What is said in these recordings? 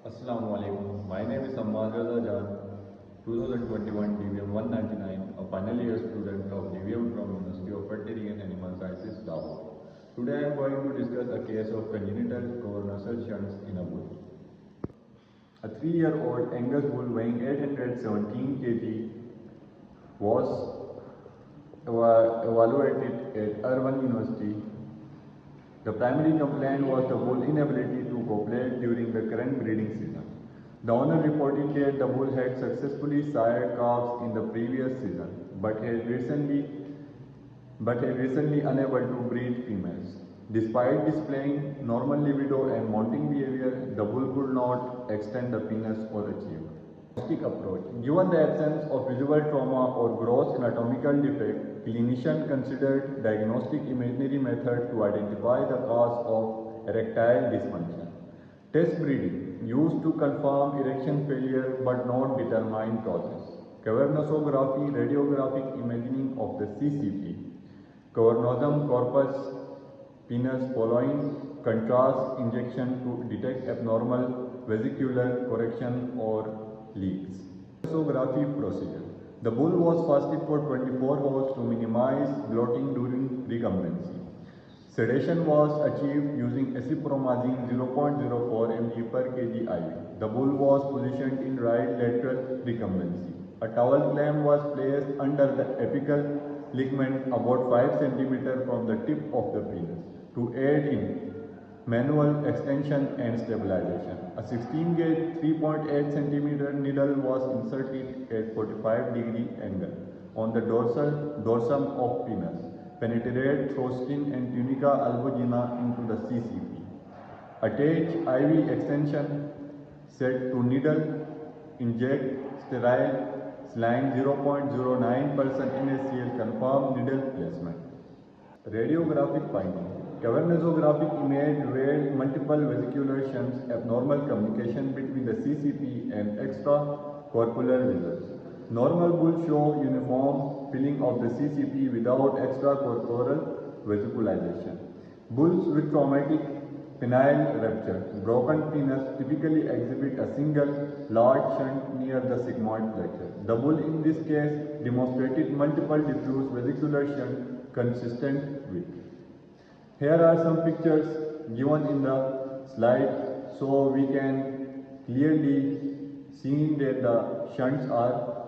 Assalamu alaikum. My name is Ammar Raza Jan, 2021 DVM 199, a final year student of DVM from University of Veterinary and Animal Sciences, Lahore. Today I am going to discuss a case of congenital covernasal shunts in a bull. A 3-year-old Angus bull weighing 817 kg was evaluated at Irvine University. The primary complaint was the bull's inability to copulate during the current breeding season. The owner reported that the bull had successfully sired calves in the previous season, but had recently unable to breed females. Despite displaying normal libido and mounting behavior, the bull could not extend the penis or achieve. Diagnostic approach. Given the absence of visible trauma or gross anatomical defect, clinician considered diagnostic imaginary method to identify the cause of erectile dysfunction. Test breeding used to confirm erection failure but not determine causes. Cavernosography, radiographic imaging of the CCP. Cavernosum corpus penis following contrast injection to detect abnormal vesicular correction or leaks. Cavernosography procedure. The bull was fasted for 24 hours to minimize bloating during recumbency. Sedation was achieved using acepromazine 0.04 mg per kg IV. The bull was positioned in right lateral recumbency. A towel clamp was placed under the apical ligament about 5 cm from the tip of the penis to aid in manual extension and stabilization. A 16-gauge 3.8 cm needle was inserted at 45-degree angle on the dorsum of penis, penetrate through skin and tunica albuginea into the CCP. Attach IV extension set to needle, inject sterile saline 0.09% NaCl, confirm needle placement. Radiographic finding. Cavernosographic image revealed multiple vesicular shunts, abnormal communication between the CCP and extracorporeal results. Normal bulls show uniform filling of the CCP without extracorporeal vesiculization. Bulls with traumatic penile rupture, broken penis, typically exhibit a single large shunt near the sigmoid flexure. The bull in this case demonstrated multiple diffuse vesicular shunt consistent with. Here are some pictures given in the slide, so we can clearly see that the shunts are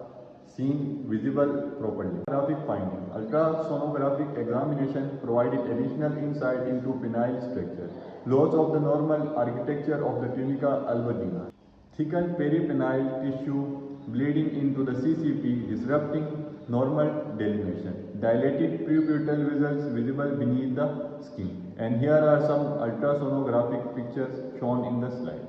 seen visible properly. Sonographic finding. Ultrasonographic examination provided additional insight into penile structure. Loss of the normal architecture of the tunica albuginea. Thickened peripenile tissue bleeding into the CCP, disrupting normal delineation. Dilated preputal vessels visible beneath the skin. And here are some ultrasonographic pictures shown in the slide.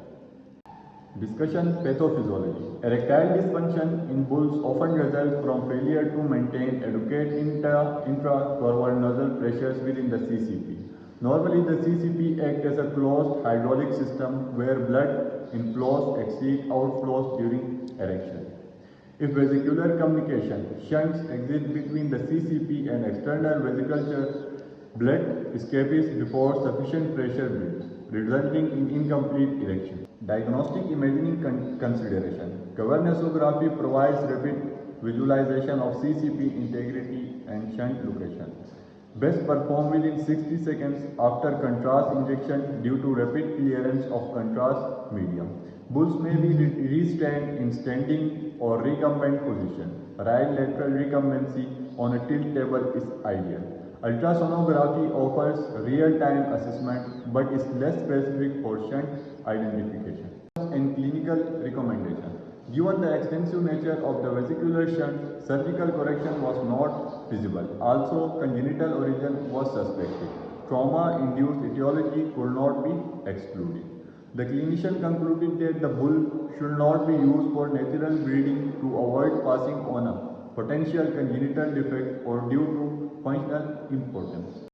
Discussion pathophysiology. Erectile dysfunction in bulls often results from failure to maintain adequate intracavernosal pressures within the CCP. Normally, the CCP acts as a closed hydraulic system where blood inflows exceed outflows during erection. If vesicular communication shunts exist between the CCP and external vesiculture, blood escapes before sufficient pressure builds, resulting in incomplete erection. Diagnostic imaging consideration. Cavernosography provides rapid visualization of CCP integrity and shunt location. Best performed within 60 seconds after contrast injection due to rapid clearance of contrast medium. Bulls may be restrained in standing or recumbent position. Right lateral recumbency on a tilt table is ideal. Ultrasonography offers real-time assessment but is less specific for shunt identification. And clinical recommendation. Given the extensive nature of the vesicular shunt, surgical correction was not feasible. Also, congenital origin was suspected. Trauma-induced etiology could not be excluded. The clinician concluded that the bull should not be used for natural breeding to avoid passing on a potential congenital defect or due to functional importance.